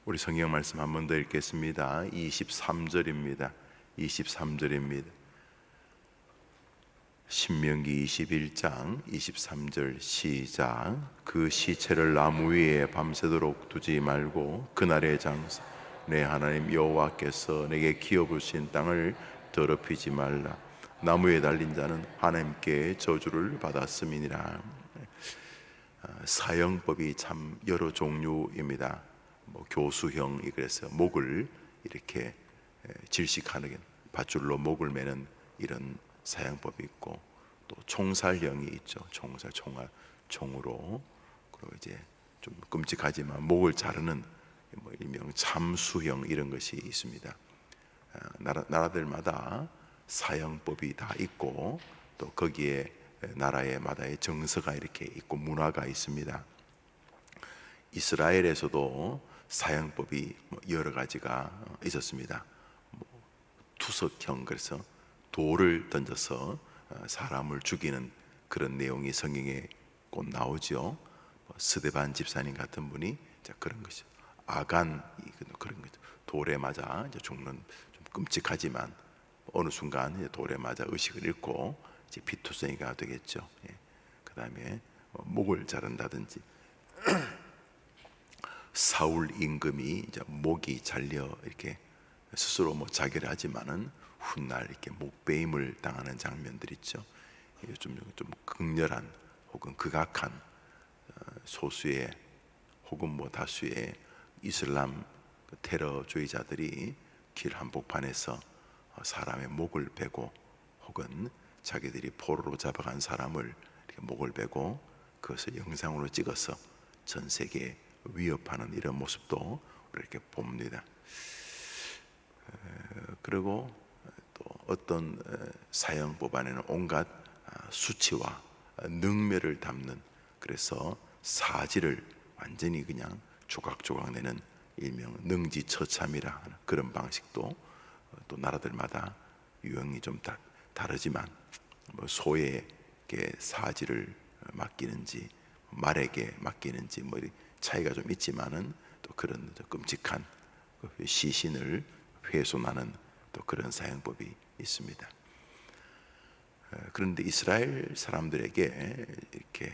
우리 성경 말씀 한 번 더 읽겠습니다. 23절입니다. 23절입니다. 신명기 21장 23절 시작. 그 시체를 나무 위에 밤새도록 두지 말고 그날의 장사 내 하나님 여호와께서 내게 기업으신 땅을 더럽히지 말라. 나무에 달린 자는 하나님께 저주를 받았음이니라. 사형법이 참 여러 종류입니다. 교수형이 그래서 목을 이렇게 질식하는 밧줄로 목을 매는 이런 사형법이 있고, 또 총살형이 있죠. 총으로. 그리고 이제 좀 끔찍하지만 목을 자르는 일명 참수형 이런 것이 있습니다. 나라들마다 사형법이 다 있고, 또 거기에 나라마다의 정서가 이렇게 있고 문화가 있습니다. 이스라엘에서도 사형법이 여러 가지가 있었습니다. 투석형, 그래서 돌을 던져서 사람을 죽이는 그런 내용이 성경에 곧 나오죠. 스데반 집사님 같은 분이 그런 것이죠. 아간, 그런 거죠. 돌에 맞아 죽는, 좀 끔찍하지만 어느 순간 돌에 맞아 의식을 잃고 이제 피투성이가 되겠죠. 그 다음에 목을 자른다든지, 사울 임금이 이제 목이 잘려 이렇게 스스로 자결을 하지만은 훗날 이렇게 목베임을 당하는 장면들 있죠. 좀 극렬한 혹은 극악한 소수의 혹은 다수의 이슬람 테러주의자들이 길 한복판에서 사람의 목을 베고, 혹은 자기들이 포로로 잡아간 사람을 이렇게 목을 베고 그것을 영상으로 찍어서 전 세계에 위협하는 이런 모습도 이렇게 봅니다. 그리고 또 어떤 사형법 안에는 온갖 수치와 능멸을 담는, 그래서 사지를 완전히 그냥 조각조각 내는 일명 능지처참이라 하는 그런 방식도 또 나라들마다 유형이 좀 다르지만, 소에게 사지를 맡기는지 말에게 맡기는지 차이가 좀 있지만은, 또 그런 끔찍한 시신을 훼손하는 또 그런 사형법이 있습니다. 그런데 이스라엘 사람들에게 이렇게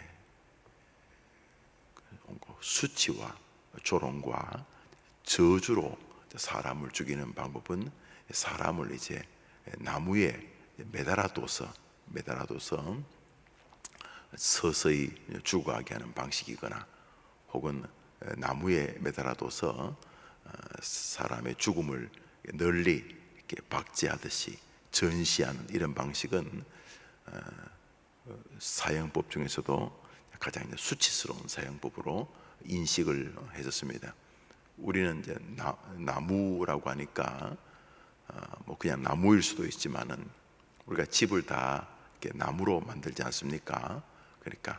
수치와 조롱과 저주로 사람을 죽이는 방법은, 사람을 이제 나무에 매달아둬서 서서히 죽어가게 하는 방식이거나, 혹은 나무에 매달아둬서 사람의 죽음을 널리 이렇게 박제하듯이 전시하는 이런 방식은 사형법 중에서도 가장 수치스러운 사형법으로 인식을 했었습니다. 우리는 이제 나무라고 하니까 그냥 나무일 수도 있지만은, 우리가 집을 다 이렇게 나무로 만들지 않습니까? 그러니까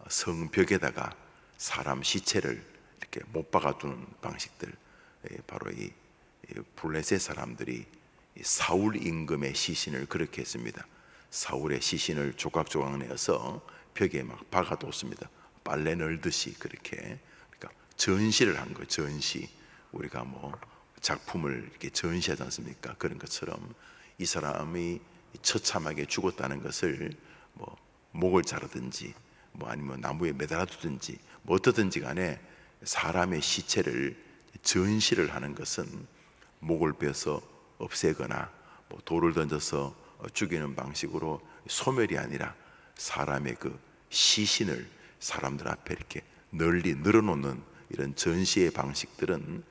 성벽에다가 사람 시체를 이렇게 못 박아두는 방식들, 바로 이 블레셋 사람들이 사울 임금의 시신을 그렇게 했습니다. 사울의 시신을 조각조각 내어서 벽에 막 박아뒀습니다. 빨래 널듯이 그렇게. 그러니까 전시를 한 거예요. 전시. 우리가 작품을 이렇게 전시하지 않습니까? 그런 것처럼 이 사람이 처참하게 죽었다는 것을 목을 자르든지 아니면 나무에 매달아두든지 어떠든지 간에 사람의 시체를 전시를 하는 것은 목을 베어서 없애거나 돌을 던져서 죽이는 방식으로 소멸이 아니라, 사람의 그 시신을 사람들 앞에 이렇게 널리 늘어놓는 이런 전시의 방식들은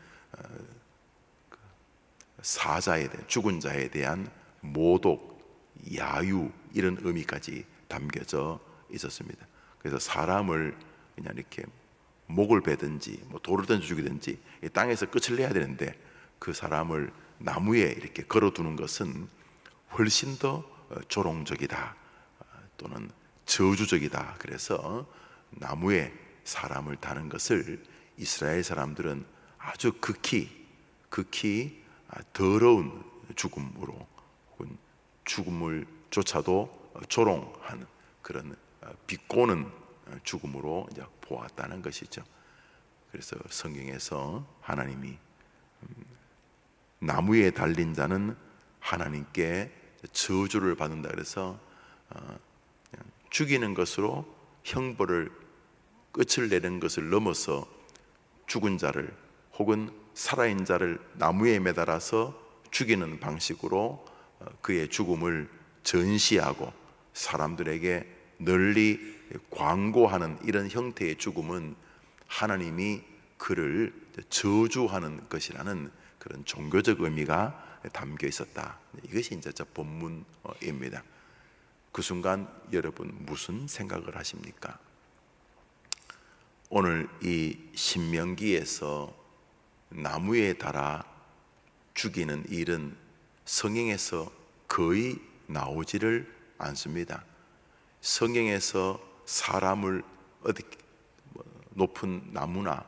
사자에 대한, 죽은 자에 대한 모독, 야유, 이런 의미까지 담겨져 있었습니다. 그래서 사람을 그냥 이렇게 목을 베든지 돌을 던져 죽이든지 땅에서 끝을 내야 되는데, 그 사람을 나무에 이렇게 걸어두는 것은 훨씬 더 조롱적이다 또는 저주적이다. 그래서 나무에 사람을 다는 것을 이스라엘 사람들은 아주 극히 더러운 죽음으로, 혹은 죽음을 조차도 조롱하는 그런 비꼬는 죽음으로 이제 보았다는 것이죠. 그래서 성경에서 하나님이 나무에 달린 자는 하나님께 저주를 받는다 그래서 죽이는 것으로 형벌을 끝을 내는 것을 넘어서 죽은 자를 혹은 살아있는 자를 나무에 매달아서 죽이는 방식으로 그의 죽음을 전시하고 사람들에게 널리 광고하는 이런 형태의 죽음은 하나님이 그를 저주하는 것이라는 그런 종교적 의미가 담겨 있었다. 이것이 이제 저 본문입니다. 그 순간 여러분 무슨 생각을 하십니까? 오늘 이 신명기에서 나무에 달아 죽이는 일은 성경에서 거의 나오지를 않습니다. 성경에서 사람을 어디 높은 나무나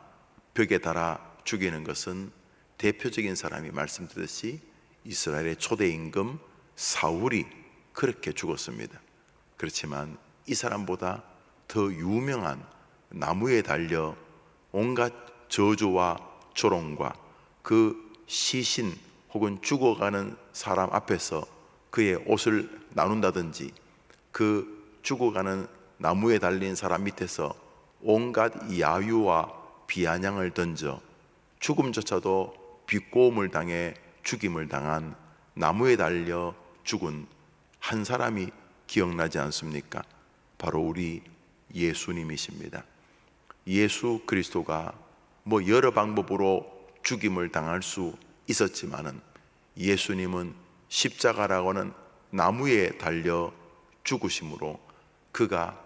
벽에 달아 죽이는 것은 대표적인 사람이 말씀드렸듯이 이스라엘의 초대 임금 사울이 그렇게 죽었습니다. 그렇지만 이 사람보다 더 유명한 나무에 달려 온갖 저주와 조롱과 그 시신 혹은 죽어가는 사람 앞에서 그의 옷을 나눈다든지 그 죽어가는 나무에 달린 사람 밑에서 온갖 야유와 비아냥을 던져 죽음조차도 비꼬음을 당해 죽임을 당한 나무에 달려 죽은 한 사람이 기억나지 않습니까? 바로 우리 예수님이십니다. 예수 그리스도가 뭐 여러 방법으로 죽임을 당할 수 있었지만은 예수님은 십자가라고는 나무에 달려 죽으심으로 그가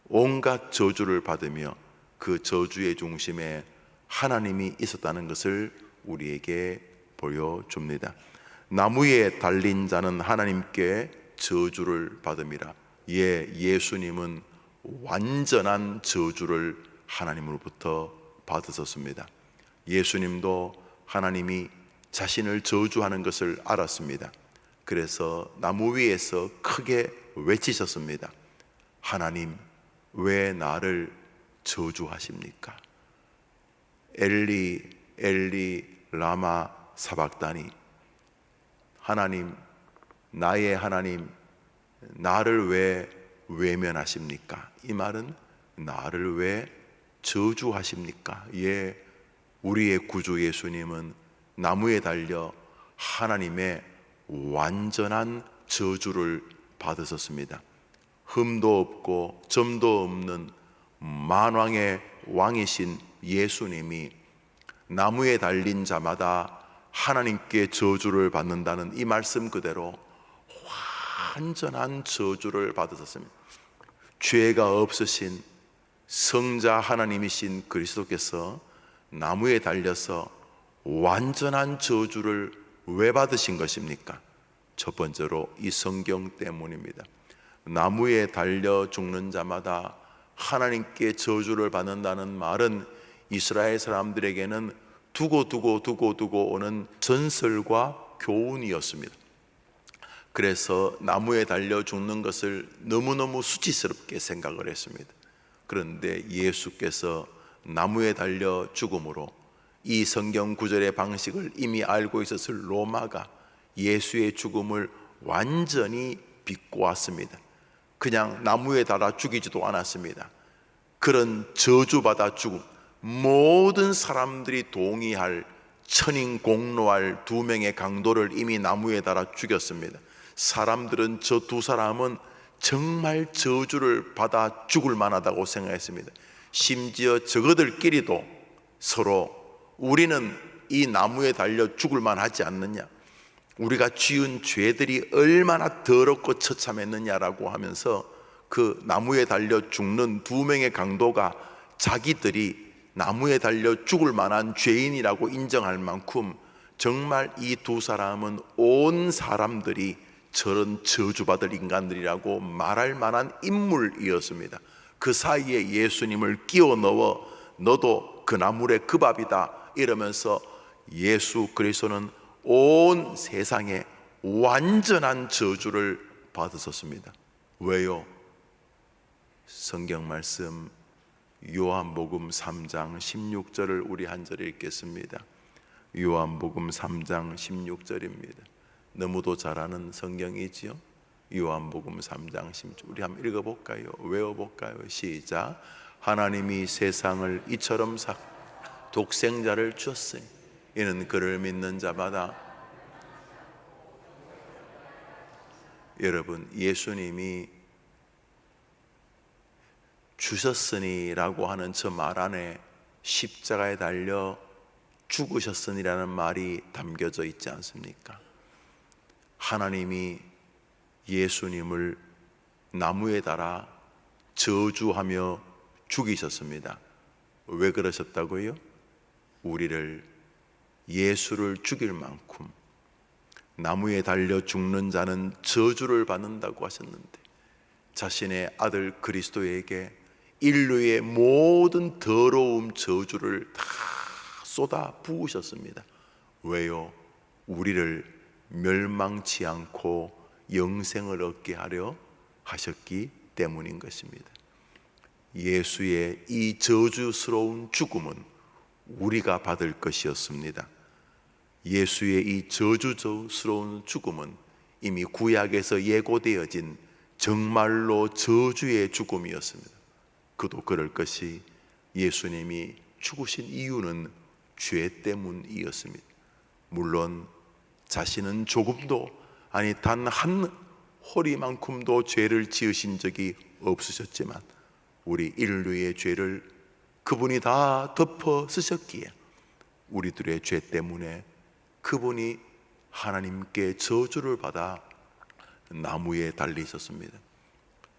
온갖 저주를 받으며 그 저주의 중심에 하나님이 있었다는 것을 우리에게 보여줍니다. 나무에 달린 자는 하나님께 저주를 받음이라. 예수님은 완전한 저주를 하나님으로부터 받으셨습니다. 예수님도 하나님이 자신을 저주하는 것을 알았습니다. 그래서 나무 위에서 크게 외치셨습니다. 하나님, 왜 나를 저주하십니까? 엘리 엘리 라마 사박다니. 하나님, 나의 하나님, 나를 왜 외면하십니까? 이 말은 나를 왜 저주하십니까? 우리의 구주 예수님은 나무에 달려 하나님의 완전한 저주를 받으셨습니다. 흠도 없고 점도 없는 만왕의 왕이신 예수님이 나무에 달린 자마다 하나님께 저주를 받는다는 이 말씀 그대로 완전한 저주를 받으셨습니다. 죄가 없으신 성자 하나님이신 그리스도께서 나무에 달려서 완전한 저주를 왜 받으신 것입니까? 첫 번째로 이 성경 때문입니다. 나무에 달려 죽는 자마다 하나님께 저주를 받는다는 말은 이스라엘 사람들에게는 두고 오는 전설과 교훈이었습니다. 그래서 나무에 달려 죽는 것을 너무너무 수치스럽게 생각을 했습니다. 그런데 예수께서 나무에 달려 죽음으로 이 성경 구절의 방식을 이미 알고 있었을 로마가 예수의 죽음을 완전히 비꼬았습니다. 그냥 나무에 달아 죽이지도 않았습니다. 그런 저주받아 죽음, 모든 사람들이 동의할 천인공노할 두 명의 강도를 이미 나무에 달아 죽였습니다. 사람들은 저 두 사람은 정말 저주를 받아 죽을 만하다고 생각했습니다. 심지어 저거들끼리도 서로 우리는 이 나무에 달려 죽을 만하지 않느냐, 우리가 지은 죄들이 얼마나 더럽고 처참했느냐라고 하면서 그 나무에 달려 죽는 두 명의 강도가 자기들이 나무에 달려 죽을 만한 죄인이라고 인정할 만큼 정말 이 두 사람은 온 사람들이 저런 저주받을 인간들이라고 말할 만한 인물이었습니다. 그 사이에 예수님을 끼워 넣어 너도 그 나물의 그 밥이다 이러면서 예수 그리스도는 온 세상에 완전한 저주를 받으셨습니다. 왜요? 성경 말씀 요한복음 3장 16절을 우리 한 절 읽겠습니다. 요한복음 3장 16절입니다. 너무도 잘 아는 성경이지요. 요한복음 3장 16절 우리 한번 읽어볼까요? 외워볼까요? 시작. 하나님이 세상을 이처럼 독생자를 주었으니 이는 그를 믿는 자마다. 여러분, 예수님이 주셨으니라고 하는 저 말 안에 십자가에 달려 죽으셨으니라는 말이 담겨져 있지 않습니까? 하나님이 예수님을 나무에 달아 저주하며 죽이셨습니다. 왜 그러셨다고요? 우리를, 예수를 죽일 만큼 나무에 달려 죽는 자는 저주를 받는다고 하셨는데 자신의 아들 그리스도에게 인류의 모든 더러움 저주를 다 쏟아 부으셨습니다. 왜요? 우리를 멸망치 않고 영생을 얻게 하려 하셨기 때문인 것입니다. 예수의 이 저주스러운 죽음은 우리가 받을 것이었습니다. 예수의 이 저주스러운 죽음은 이미 구약에서 예고되어진 정말로 저주의 죽음이었습니다. 그도 그럴 것이 예수님이 죽으신 이유는 죄 때문이었습니다. 물론 자신은 조금도, 아니 단 한 허리만큼도 죄를 지으신 적이 없으셨지만 우리 인류의 죄를 그분이 다 덮어 쓰셨기에 우리들의 죄 때문에 그분이 하나님께 저주를 받아 나무에 달리셨습니다.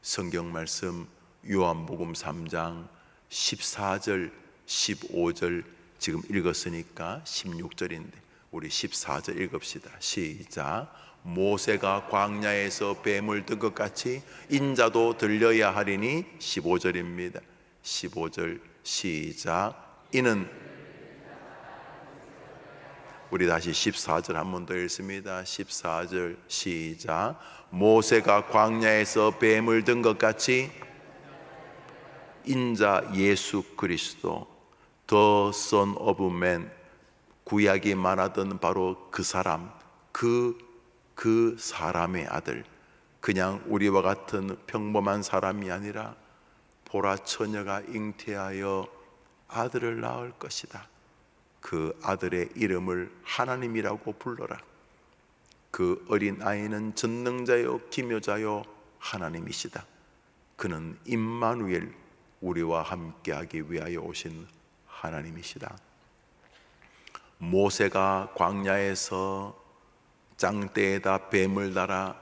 성경 말씀 요한복음 3장 14절 15절 지금 읽었으니까 16절인데 우리 14절 읽읍시다. 시작. 모세가 광야에서 뱀을 든 것 같이 인자도 들려야 하리니. 15절입니다. 15절 시작. 이는, 우리 다시 14절 한 번 더 읽습니다. 14절 시작. 모세가 광야에서 뱀을 든 것 같이 인자 예수 그리스도 The Son of Man, 구약이 말하던 바로 그 사람, 그 사람의 아들, 그냥 우리와 같은 평범한 사람이 아니라 보라 처녀가 잉태하여 아들을 낳을 것이다. 그 아들의 이름을 하나님이라고 불러라. 그 어린 아이는 전능자요 기묘자요 하나님이시다. 그는 임마누엘, 우리와 함께하기 위하여 오신 하나님이시다. 모세가 광야에서 장대에다 뱀을 달아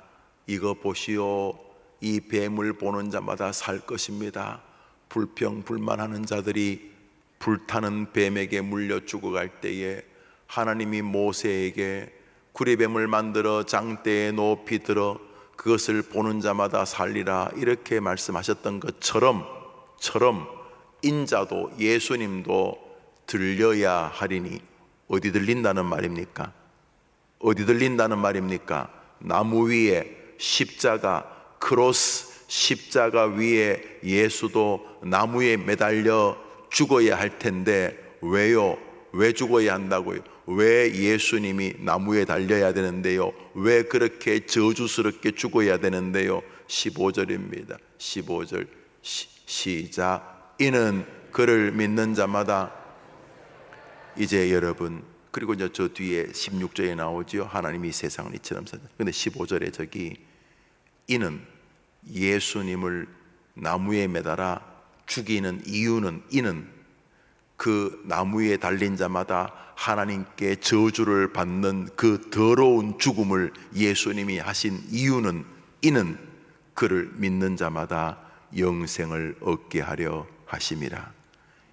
이거 보시오, 이 뱀을 보는 자마다 살 것입니다. 불평불만하는 자들이 불타는 뱀에게 물려 죽어갈 때에 하나님이 모세에게 구리뱀을 만들어 장대에 높이 들어 그것을 보는 자마다 살리라 이렇게 말씀하셨던 것처럼 인자도, 예수님도 들려야 하리니. 어디 들린다는 말입니까? 어디 들린다는 말입니까? 나무 위에 십자가, 크로스, 십자가 위에 예수도 나무에 매달려 죽어야 할 텐데 왜요? 왜 죽어야 한다고요? 왜 예수님이 나무에 달려야 되는데요? 왜 그렇게 저주스럽게 죽어야 되는데요? 15절입니다. 15절 시작. 이는 그를 믿는 자마다. 이제 여러분, 그리고 이제 저 뒤에 16절에 나오죠. 하나님이 세상을 이처럼 사셨다. 근데 15절에 저기 이는, 예수님을 나무에 매달아 죽이는 이유는, 이는 그 나무에 달린 자마다 하나님께 저주를 받는 그 더러운 죽음을 예수님이 하신 이유는, 이는 그를 믿는 자마다 영생을 얻게 하려 하심이라.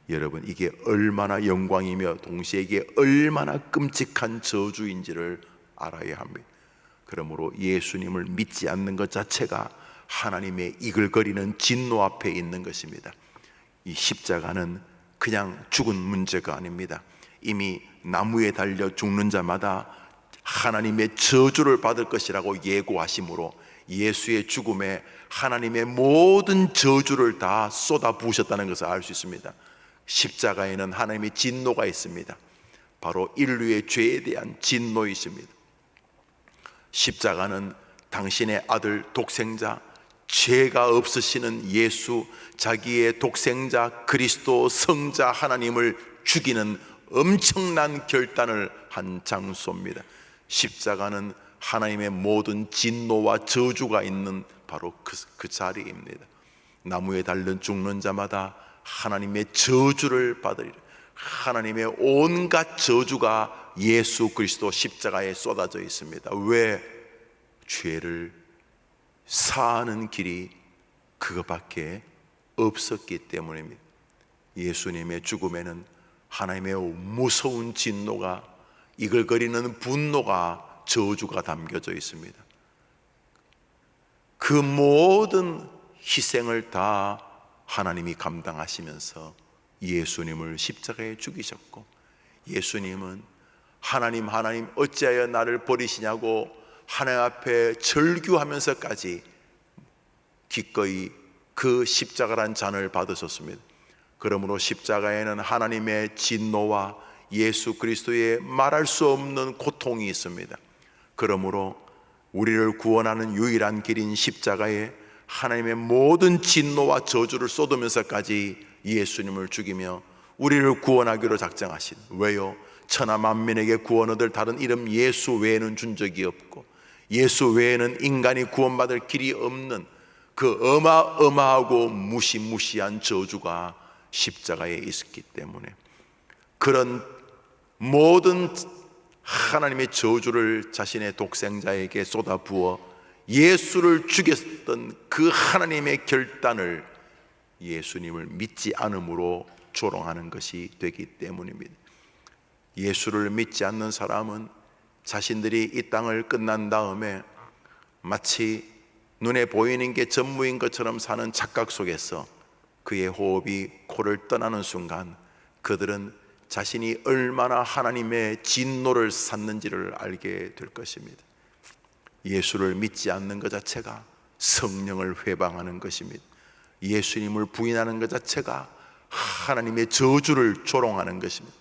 여러분, 이게 얼마나 영광이며 동시에 이게 얼마나 끔찍한 저주인지를 알아야 합니다. 그러므로 예수님을 믿지 않는 것 자체가 하나님의 이글거리는 진노 앞에 있는 것입니다. 이 십자가는 그냥 죽은 문제가 아닙니다. 이미 나무에 달려 죽는 자마다 하나님의 저주를 받을 것이라고 예고하심으로 예수의 죽음에 하나님의 모든 저주를 다 쏟아 부으셨다는 것을 알 수 있습니다. 십자가에는 하나님의 진노가 있습니다. 바로 인류의 죄에 대한 진노이십니다. 십자가는 당신의 아들 독생자, 죄가 없으시는 예수, 자기의 독생자 그리스도 성자 하나님을 죽이는 엄청난 결단을 한 장소입니다. 십자가는 하나님의 모든 진노와 저주가 있는 바로 그 자리입니다. 나무에 달려 죽는 자마다 하나님의 저주를 받으리라. 하나님의 온갖 저주가 예수 그리스도 십자가에 쏟아져 있습니다. 왜? 죄를 사하는 길이 그것밖에 없었기 때문입니다. 예수님의 죽음에는 하나님의 무서운 진노가, 이글거리는 분노가, 저주가 담겨져 있습니다. 그 모든 희생을 다 하나님이 감당하시면서 예수님을 십자가에 죽이셨고, 예수님은 하나님 어찌하여 나를 버리시냐고 하나님 앞에 절규하면서까지 기꺼이 그 십자가란 잔을 받으셨습니다. 그러므로 십자가에는 하나님의 진노와 예수 그리스도의 말할 수 없는 고통이 있습니다. 그러므로 우리를 구원하는 유일한 길인 십자가에 하나님의 모든 진노와 저주를 쏟으면서까지 예수님을 죽이며 우리를 구원하기로 작정하신, 왜요? 천하 만민에게 구원 얻을 다른 이름 예수 외에는 준 적이 없고, 예수 외에는 인간이 구원받을 길이 없는 그 어마어마하고 무시무시한 저주가 십자가에 있었기 때문에, 그런 모든 하나님의 저주를 자신의 독생자에게 쏟아부어 예수를 죽였던 그 하나님의 결단을 예수님을 믿지 않음으로 조롱하는 것이 되기 때문입니다. 예수를 믿지 않는 사람은 자신들이 이 땅을 끝난 다음에 마치 눈에 보이는 게 전무인 것처럼 사는 착각 속에서 그의 호흡이 코를 떠나는 순간 그들은 자신이 얼마나 하나님의 진노를 샀는지를 알게 될 것입니다. 예수를 믿지 않는 것 자체가 성령을 회방하는 것입니다. 예수님을 부인하는 것 자체가 하나님의 저주를 조롱하는 것입니다.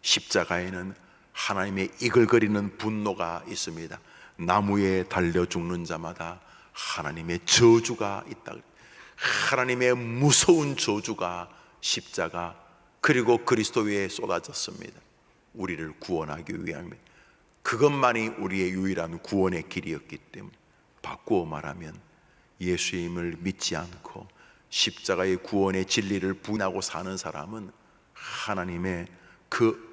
십자가에는 하나님의 이글거리는 분노가 있습니다. 나무에 달려 죽는 자마다 하나님의 저주가 있다. 하나님의 무서운 저주가 십자가 그리고 그리스도 위에 쏟아졌습니다. 우리를 구원하기 위함입니다. 그것만이 우리의 유일한 구원의 길이었기 때문에, 바꾸어 말하면 예수님을 믿지 않고 십자가의 구원의 진리를 부인하고 사는 사람은 하나님의 그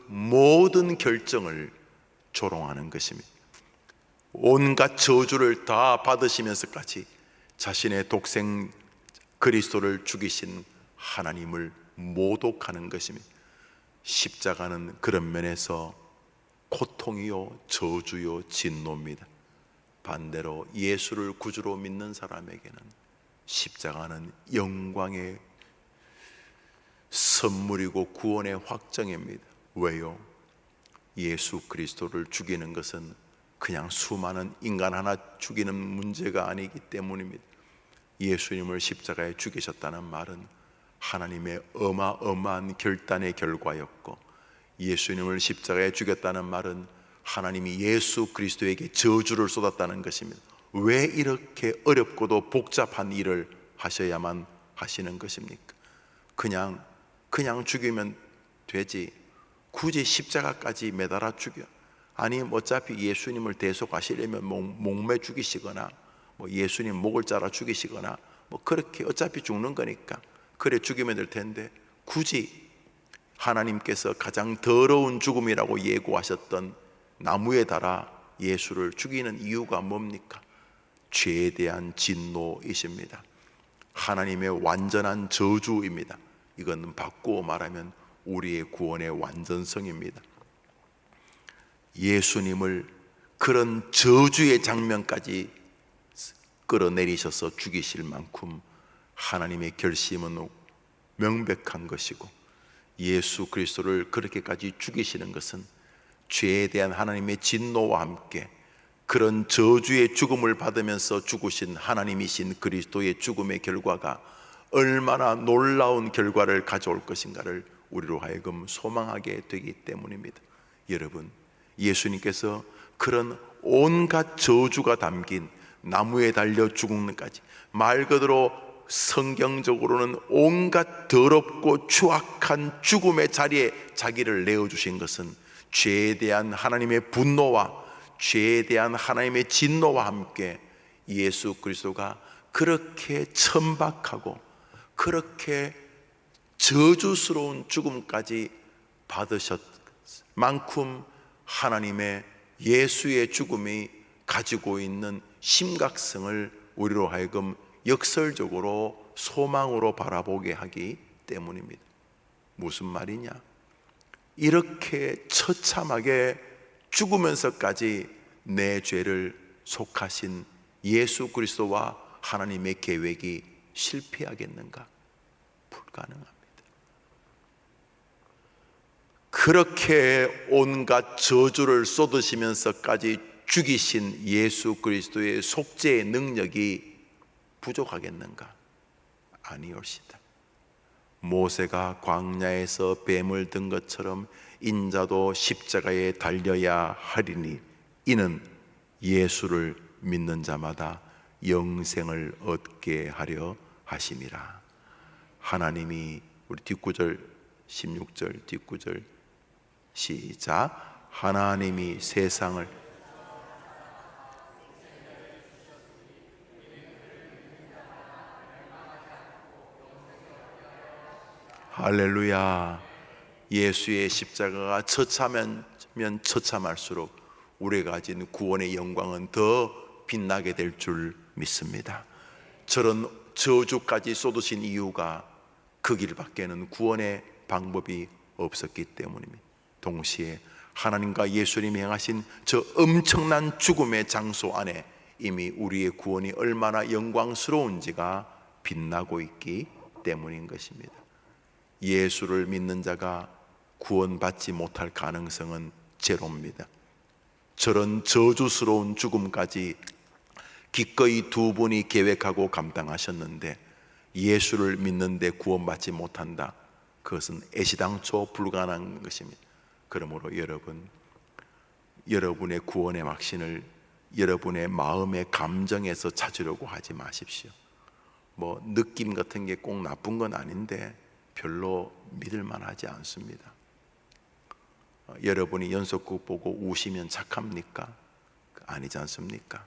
모든 결정을 조롱하는 것입니다. 온갖 저주를 다 받으시면서까지 자신의 독생 그리스도를 죽이신 하나님을 모독하는 것입니다. 십자가는 그런 면에서 고통이요 저주요 진노입니다. 반대로 예수를 구주로 믿는 사람에게는 십자가는 영광의 선물이고 구원의 확정입니다. 왜요? 예수 그리스도를 죽이는 것은 그냥 수많은 인간 하나 죽이는 문제가 아니기 때문입니다. 예수님을 십자가에 죽이셨다는 말은 하나님의 어마어마한 결단의 결과였고, 예수님을 십자가에 죽였다는 말은 하나님이 예수 그리스도에게 저주를 쏟았다는 것입니다. 왜 이렇게 어렵고도 복잡한 일을 하셔야만 하시는 것입니까? 그냥 죽이면 되지, 굳이 십자가까지 매달아 죽여? 아니 어차피 예수님을 대속하시려면 목매 죽이시거나 예수님 목을 자라 죽이시거나 그렇게 어차피 죽는 거니까 그래 죽이면 될 텐데, 굳이 하나님께서 가장 더러운 죽음이라고 예고하셨던 나무에 달아 예수를 죽이는 이유가 뭡니까? 죄에 대한 진노이십니다. 하나님의 완전한 저주입니다. 이건 바꾸어 말하면 우리의 구원의 완전성입니다. 예수님을 그런 저주의 장면까지 끌어내리셔서 죽이실 만큼 하나님의 결심은 명백한 것이고, 예수 그리스도를 그렇게까지 죽이시는 것은 죄에 대한 하나님의 진노와 함께 그런 저주의 죽음을 받으면서 죽으신 하나님이신 그리스도의 죽음의 결과가 얼마나 놀라운 결과를 가져올 것인가를 우리로 하여금 소망하게 되기 때문입니다. 여러분, 예수님께서 그런 온갖 저주가 담긴 나무에 달려 죽음까지, 말 그대로 성경적으로는 온갖 더럽고 추악한 죽음의 자리에 자기를 내어주신 것은 죄에 대한 하나님의 분노와 죄에 대한 하나님의 진노와 함께 예수 그리스도가 그렇게 천박하고 그렇게 저주스러운 죽음까지 받으셨 만큼 하나님의 예수의 죽음이 가지고 있는 심각성을 우리로 하여금 역설적으로 소망으로 바라보게 하기 때문입니다. 무슨 말이냐? 이렇게 처참하게 죽으면서까지 내 죄를 속하신 예수 그리스도와 하나님의 계획이 실패하겠는가? 불가능합니다. 그렇게 온갖 저주를 쏟으시면서까지 죽이신 예수 그리스도의 속죄의 능력이 부족하겠는가? 아니올시다. 모세가 광야에서 뱀을 든 것처럼 인자도 십자가에 달려야 하리니 이는 예수를 믿는 자마다 영생을 얻게 하려 하심이라. 하나님이, 우리 뒷구절 16절 뒷구절 시작. 하나님이 세상을 할렐루야. 예수의 십자가가 처참하면 처참할수록 우리가 가진 구원의 영광은 더 빛나게 될 줄 믿습니다. 저런 저주까지 쏟으신 이유가 그 길밖에는 구원의 방법이 없었기 때문입니다. 동시에 하나님과 예수님이 행하신 저 엄청난 죽음의 장소 안에 이미 우리의 구원이 얼마나 영광스러운지가 빛나고 있기 때문인 것입니다. 예수를 믿는 자가 구원받지 못할 가능성은 제로입니다. 저런 저주스러운 죽음까지 기꺼이 두 분이 계획하고 감당하셨는데 예수를 믿는데 구원받지 못한다. 그것은 애시당초 불가능한 것입니다. 그러므로 여러분, 여러분의 구원의 확신을 여러분의 마음의 감정에서 찾으려고 하지 마십시오. 뭐 느낌 같은 게 꼭 나쁜 건 아닌데 별로 믿을 만하지 않습니다. 여러분이 연속극 보고 우시면 착합니까? 아니지 않습니까?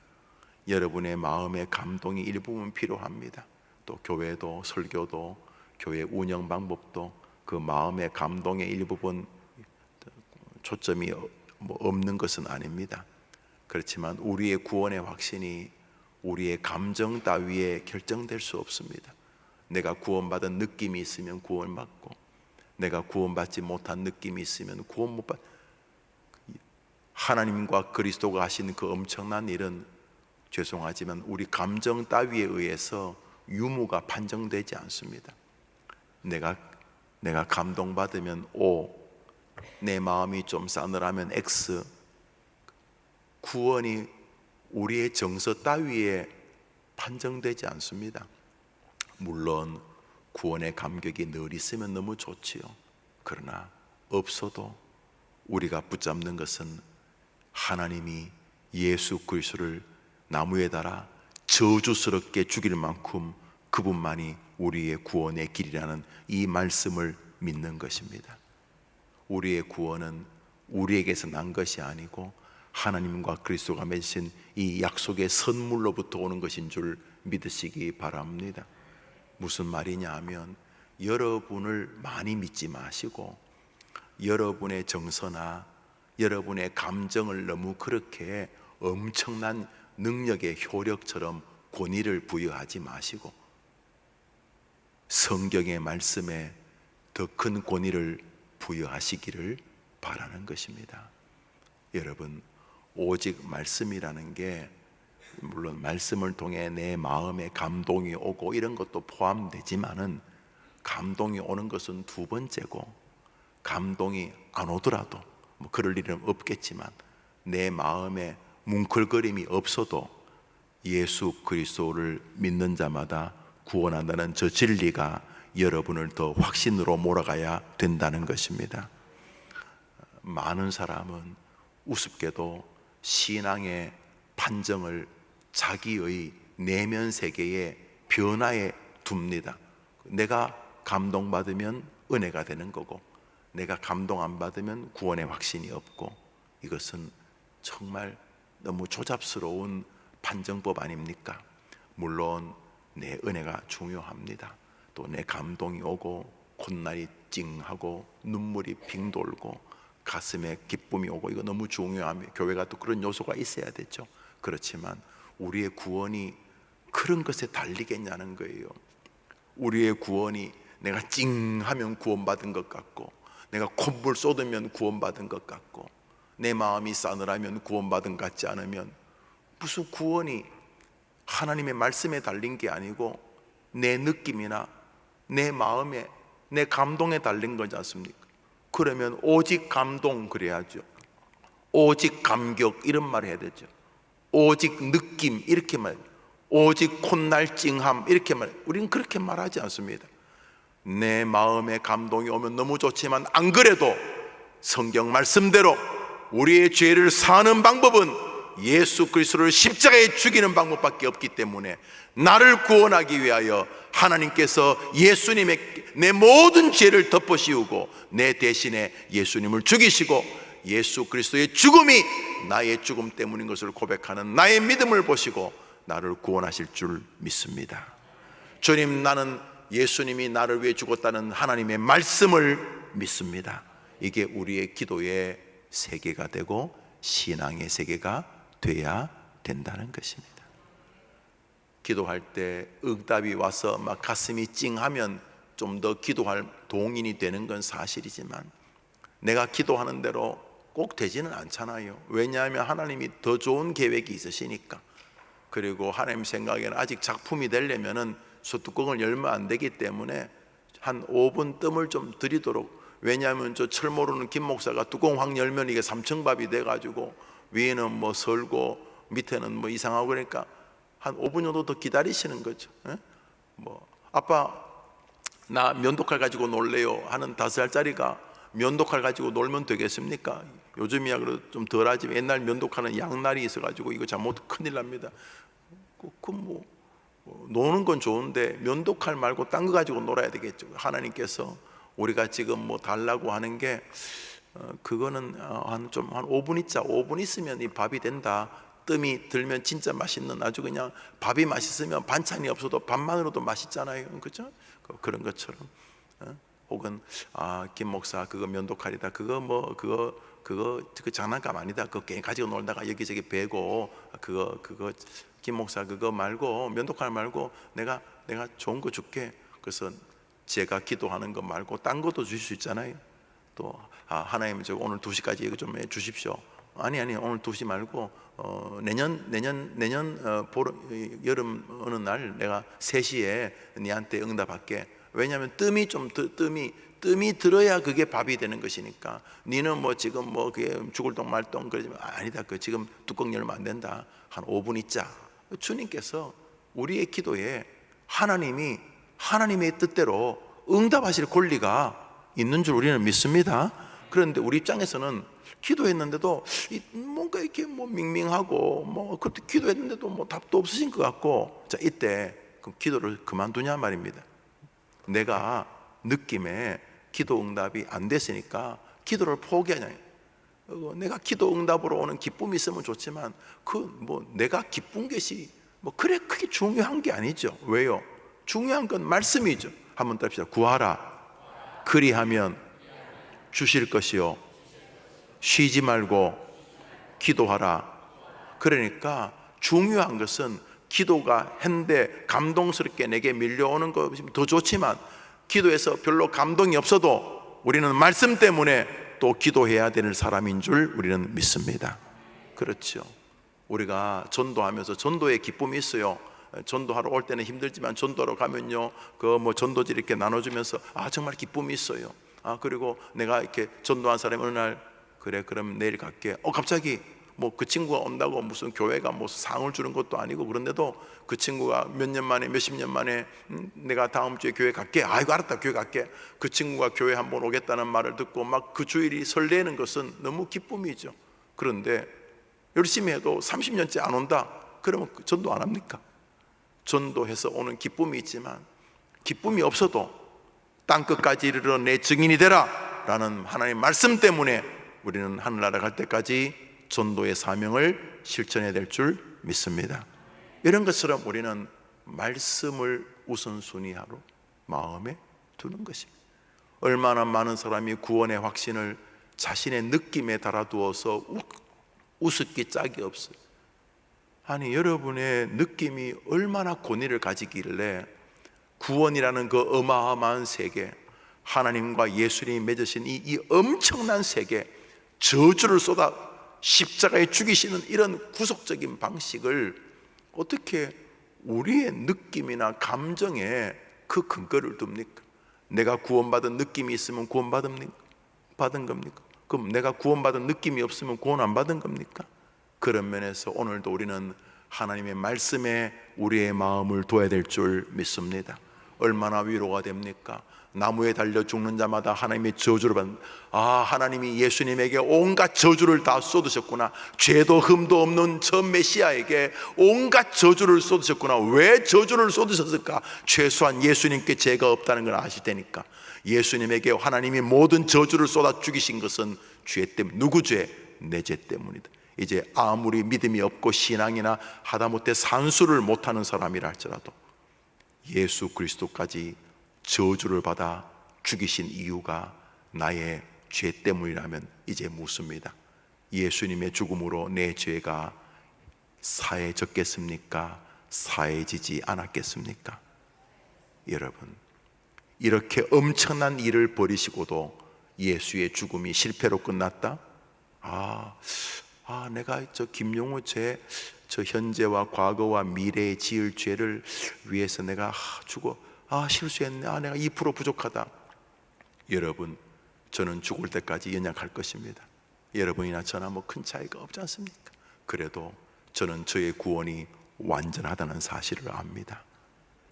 여러분의 마음의 감동이 일부분 필요합니다. 또 교회도, 설교도, 교회 운영 방법도 그 마음의 감동의 일부분 초점이 없는 것은 아닙니다. 그렇지만 우리의 구원의 확신이 우리의 감정 따위에 결정될 수 없습니다. 내가 구원받은 느낌이 있으면 구원받고, 내가 구원받지 못한 느낌이 있으면 구원 못 받. 하나님과 그리스도가 하신 그 엄청난 일은 죄송하지만 우리 감정 따위에 의해서 유무가 판정되지 않습니다. 내가 감동받으면 O, 내 마음이 좀 싸늘하면 X. 구원이 우리의 정서 따위에 판정되지 않습니다. 물론 구원의 감격이 늘 있으면 너무 좋지요. 그러나 없어도 우리가 붙잡는 것은 하나님이 예수 그리스도를 나무에 달아 저주스럽게 죽일 만큼 그분만이 우리의 구원의 길이라는 이 말씀을 믿는 것입니다. 우리의 구원은 우리에게서 난 것이 아니고 하나님과 그리스도가 맺으신 이 약속의 선물로부터 오는 것인 줄 믿으시기 바랍니다. 무슨 말이냐 하면 여러분을 많이 믿지 마시고 여러분의 정서나 여러분의 감정을 너무 그렇게 엄청난 능력의 효력처럼 권위를 부여하지 마시고 성경의 말씀에 더 큰 권위를 부여하시기를 바라는 것입니다. 여러분, 오직 말씀이라는 게 물론 말씀을 통해 내 마음에 감동이 오고 이런 것도 포함되지만은 감동이 오는 것은 두 번째고 감동이 안 오더라도 뭐 그럴 일은 없겠지만 내 마음에 뭉클거림이 없어도 예수 그리스도를 믿는 자마다 구원한다는 저 진리가 여러분을 더 확신으로 몰아가야 된다는 것입니다. 많은 사람은 우습게도 신앙의 판정을 자기의 내면 세계의 변화에 둡니다. 내가 감동받으면 은혜가 되는 거고, 내가 감동 안 받으면 구원의 확신이 없고, 이것은 정말 너무 조잡스러운 판정법 아닙니까? 물론 내 은혜가 중요합니다. 또 내 감동이 오고 콧날이 찡하고 눈물이 빙 돌고 가슴에 기쁨이 오고, 이거 너무 중요합니다. 교회가 또 그런 요소가 있어야 되죠. 그렇지만 우리의 구원이 그런 것에 달리겠냐는 거예요. 우리의 구원이 내가 찡하면 구원받은 것 같고, 내가 콧물 쏟으면 구원받은 것 같고, 내 마음이 싸늘하면 구원받은 것 같지 않으면, 무슨 구원이 하나님의 말씀에 달린 게 아니고 내 느낌이나 내 마음에, 내 감동에 달린 거지 않습니까? 그러면 오직 감동 그래야죠. 오직 감격 이런 말 해야 되죠. 오직 느낌 이렇게 말, 오직 콧날 찡함 이렇게 말. 우리는 그렇게 말하지 않습니다. 내 마음에 감동이 오면 너무 좋지만, 안 그래도 성경 말씀대로 우리의 죄를 사는 방법은 예수 그리스도를 십자가에 죽이는 방법밖에 없기 때문에, 나를 구원하기 위하여 하나님께서 예수님의 내 모든 죄를 덮어씌우고 내 대신에 예수님을 죽이시고, 예수 그리스도의 죽음이 나의 죽음 때문인 것을 고백하는 나의 믿음을 보시고 나를 구원하실 줄 믿습니다. 주님, 나는 예수님이 나를 위해 죽었다는 하나님의 말씀을 믿습니다. 이게 우리의 기도의 세계가 되고 신앙의 세계가 돼야 된다는 것입니다. 기도할 때 응답이 와서 막 가슴이 찡하면 좀 더 기도할 동인이 되는 건 사실이지만, 내가 기도하는 대로 꼭 되지는 않잖아요. 왜냐하면 하나님이 더 좋은 계획이 있으시니까. 그리고 하나님 생각에는 아직 작품이 되려면은 소뚜껑을 열면 안 되기 때문에 한 5분 뜸을 좀 드리도록. 왜냐하면 저 철 모르는 김 목사가 뚜껑 확 열면 이게 삼층밥이 돼가지고 위에는 뭐 설고 밑에는 뭐 이상하고, 그러니까 한 5분 정도 더 기다리시는 거죠. 뭐 아빠 나 면도칼 가지고 놀래요 하는 5살짜리가 면도칼 가지고 놀면 되겠습니까? 요즘이야 그래도 좀 덜하지만 옛날 면도칼은 양날이 있어가지고 이거 잘못 큰일 납니다. 뭐 노는 건 좋은데 면도칼 말고 딴 거 가지고 놀아야 되겠죠. 하나님께서 우리가 지금 뭐 달라고 하는 게 그거는 한 5분 있자. 5분 있으면 이 밥이 된다. 뜸이 들면 진짜 맛있는, 아주 그냥 밥이 맛있으면 반찬이 없어도 밥만으로도 맛있잖아요. 그렇죠? 그런 것처럼 혹은 김 목사 그거 면도칼이다. 그거 장난감 아니다. 그거 괜히 가지고 놀다가 여기저기 베고 그거 김 목사 그거 말고, 면도칼 말고 내가 좋은 거 줄게. 그래서 제가 기도하는 거 말고 딴 것도 주실 수 있잖아요. 또 하나님 저 오늘 2시까지 이거 좀 해 주십시오. 아니 오늘 2시 말고 내년 여름 어느 날 내가 3시에 니한테 응답할게. 왜냐하면 뜸이 들어야 그게 밥이 되는 것이니까. 니는 뭐 지금 뭐 그게 죽을 똥 말 똥 그러지만 아니다. 그 지금 뚜껑 열면 안 된다. 한 5분 있자. 주님께서 우리의 기도에 하나님의 뜻대로 응답하실 권리가 있는 줄 우리는 믿습니다. 그런데 우리 입장에서는 기도했는데도 뭔가 이렇게 뭐 밍밍하고 뭐 그것도 기도했는데도 뭐 답도 없으신 것 같고, 자 이때 그럼 기도를 그만두냐 말입니다. 내가 느낌에 기도 응답이 안 됐으니까 기도를 포기하냐. 내가 기도 응답으로 오는 기쁨이 있으면 좋지만 뭐 내가 기쁜 것이 뭐 그래 크게 중요한 게 아니죠. 왜요? 중요한 건 말씀이죠. 한번 따릅시다. 구하라 그리하면 주실 것이요 쉬지 말고 기도하라. 그러니까 중요한 것은 기도가 했는데 감동스럽게 내게 밀려오는 것이 더 좋지만, 기도에서 별로 감동이 없어도 우리는 말씀 때문에 또 기도해야 되는 사람인 줄 우리는 믿습니다. 그렇죠. 우리가 전도하면서 전도의 기쁨이 있어요. 전도하러 올 때는 힘들지만 전도하러 가면요 그 뭐 전도지 이렇게 나눠주면서 정말 기쁨이 있어요. 그리고 내가 이렇게 전도한 사람이 어느 날 그래 그럼 내일 갈게. 갑자기 뭐 그 친구가 온다고 무슨 교회가 무슨 상을 주는 것도 아니고, 그런데도 그 친구가 몇 년 만에, 몇십 년 만에 내가 다음 주에 교회 갈게. 아이고 알았다, 교회 갈게. 그 친구가 교회 한번 오겠다는 말을 듣고 막 그 주일이 설레는 것은 너무 기쁨이죠. 그런데 열심히 해도 30년째 안 온다 그러면 전도 안 합니까? 전도해서 오는 기쁨이 있지만, 기쁨이 없어도 땅끝까지 이르러 내 증인이 되라 라는 하나님의 말씀 때문에 우리는 하늘나라 갈 때까지 전도의 사명을 실천해야 될 줄 믿습니다. 이런 것처럼 우리는 말씀을 우선순위하로 마음에 두는 것입니다. 얼마나 많은 사람이 구원의 확신을 자신의 느낌에 달아두어서 우습기 짝이 없어요. 아니, 여러분의 느낌이 얼마나 권위를 가지길래 구원이라는 그 어마어마한 세계, 하나님과 예수님이 맺으신 이 엄청난 세계, 저주를 쏟아 십자가에 죽이시는 이런 구속적인 방식을 어떻게 우리의 느낌이나 감정에 그 근거를 둡니까? 내가 구원받은 느낌이 있으면 구원받은 겁니까? 그럼 내가 구원받은 느낌이 없으면 구원 안 받은 겁니까? 그런 면에서 오늘도 우리는 하나님의 말씀에 우리의 마음을 둬야 될 줄 믿습니다. 얼마나 위로가 됩니까? 나무에 달려 죽는 자마다 하나님의 저주를 받는, 하나님이 예수님에게 온갖 저주를 다 쏟으셨구나. 죄도 흠도 없는 저 메시아에게 온갖 저주를 쏟으셨구나. 왜 저주를 쏟으셨을까? 최소한 예수님께 죄가 없다는 걸 아실 테니까. 예수님에게 하나님이 모든 저주를 쏟아 죽이신 것은 죄 때문에. 누구 죄? 내 죄 때문이다. 이제 아무리 믿음이 없고 신앙이나 하다못해 산수를 못하는 사람이라 할지라도 예수 그리스도까지 저주를 받아 죽이신 이유가 나의 죄 때문이라면 이제 묻습니다. 예수님의 죽음으로 내 죄가 사해졌겠습니까? 사해지지 않았겠습니까? 여러분, 이렇게 엄청난 일을 벌이시고도 예수의 죽음이 실패로 끝났다? 내가 저 김용우 저 현재와 과거와 미래에 지을 죄를 위해서 내가 실수했네. 내가 2% 부족하다. 여러분, 저는 죽을 때까지 연약할 것입니다. 여러분이나 저나 뭐 큰 차이가 없지 않습니까? 그래도 저는 저의 구원이 완전하다는 사실을 압니다.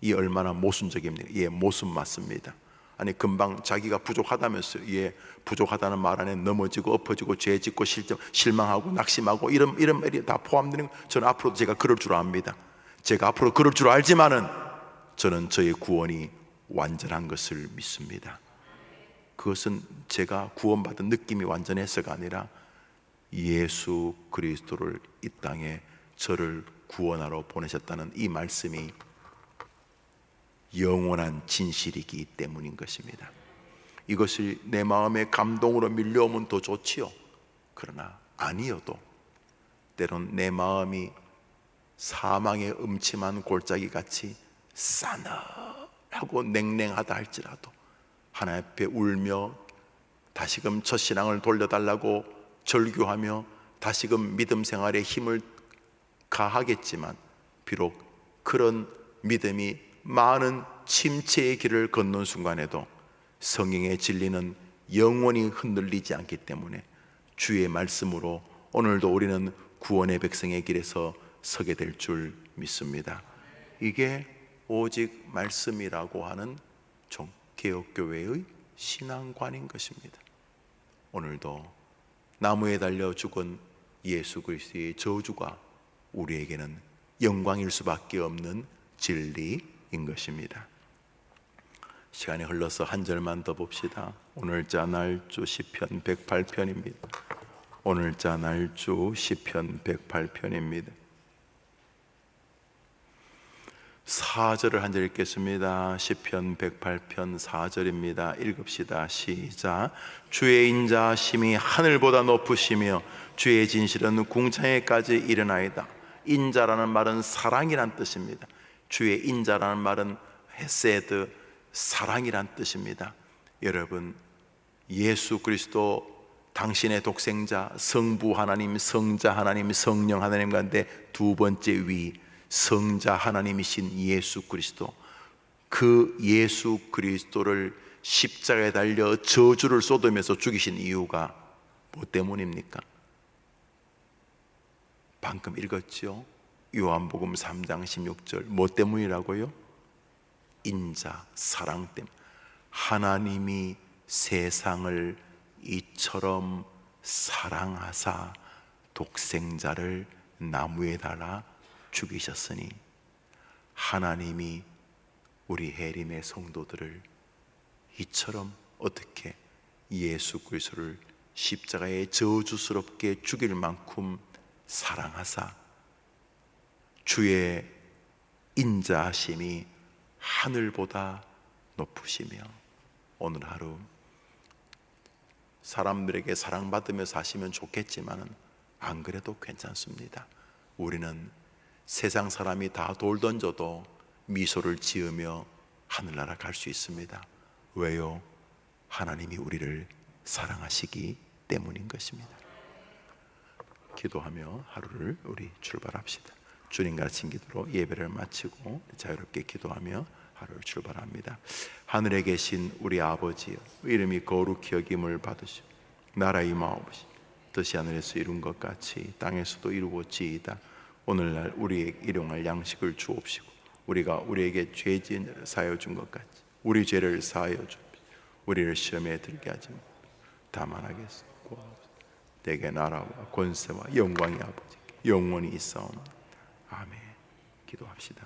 이 얼마나 모순적입니까? 예, 모순 맞습니다. 아니, 금방 자기가 부족하다면서요. 예, 부족하다는 말 안에 넘어지고 엎어지고 죄 짓고 실망하고 낙심하고 이런 말이 다 포함되는, 저는 앞으로도 제가 그럴 줄 압니다. 제가 앞으로 그럴 줄 알지만은 저는 저의 구원이 완전한 것을 믿습니다. 그것은 제가 구원받은 느낌이 완전해서가 아니라 예수 그리스도를 이 땅에 저를 구원하러 보내셨다는 이 말씀이 영원한 진실이기 때문인 것입니다. 이것이 내 마음에 감동으로 밀려오면 더 좋지요. 그러나 아니어도 때론 내 마음이 사망의 음침한 골짜기 같이 싸늘하고 냉랭하다 할지라도 하나님 앞에 울며 다시금 첫신앙을 돌려달라고 절규하며 다시금 믿음 생활에 힘을 가하겠지만, 비록 그런 믿음이 많은 침체의 길을 걷는 순간에도 성령의 진리는 영원히 흔들리지 않기 때문에 주의 말씀으로 오늘도 우리는 구원의 백성의 길에서 서게 될 줄 믿습니다. 이게 오직 말씀이라고 하는 개혁교회의 신앙관인 것입니다. 오늘도 나무에 달려 죽은 예수 그리스도의 저주가 우리에게는 영광일 수밖에 없는 진리인 것입니다. 시간이 흘러서 한 절만 더 봅시다. 오늘자 날주 시편 108편입니다. 오늘자 날주 시편 108편입니다. 4절을 한 절 읽겠습니다. 시편 108편 4절입니다. 읽읍시다. 시작. 주의 인자심이 하늘보다 높으시며 주의 진실은 궁창에까지 이르나이다. 인자라는 말은 사랑이란 뜻입니다. 주의 인자라는 말은 헤세드, 사랑이란 뜻입니다. 여러분, 예수 그리스도 당신의 독생자 성부 하나님, 성자 하나님, 성령 하나님 가운데 두 번째 위 성자 하나님이신 예수 그리스도, 그 예수 그리스도를 십자가에 달려 저주를 쏟으면서 죽이신 이유가 뭐 때문입니까? 방금 읽었죠? 요한복음 3장 16절 뭐 때문이라고요? 인자, 사랑 때문에. 하나님이 세상을 이처럼 사랑하사 독생자를 나무에 달아 죽이셨으니, 하나님이 우리 해림의 성도들을 이처럼 어떻게 예수 그리스도를 십자가에 저주스럽게 죽일 만큼 사랑하사 주의 인자하심이 하늘보다 높으시며, 오늘 하루 사람들에게 사랑받으며 사시면 좋겠지만 안 그래도 괜찮습니다. 우리는 세상 사람이 다 돌 던져도 미소를 지으며 하늘나라 갈 수 있습니다. 왜요? 하나님이 우리를 사랑하시기 때문인 것입니다. 기도하며 하루를 우리 출발합시다. 주님 가르친 기도로 예배를 마치고 자유롭게 기도하며 하루를 출발합니다. 하늘에 계신 우리 아버지여, 이름이 거룩히 여김을 받으시오. 나라 임하옵시며 뜻이 하늘에서 이룬 것 같이 땅에서도 이루어지이다. 오늘날 우리에게 일용할 양식을 주옵시고, 우리가 우리에게 죄 지은 자를 사하여 준 것 같이 우리 죄를 사하여 주옵시고, 우리를 시험에 들게 하지 말고 다만 하겠소서. 내게 나라와 권세와 영광이 아버지께 영원히 있사오니 아멘. 기도합시다.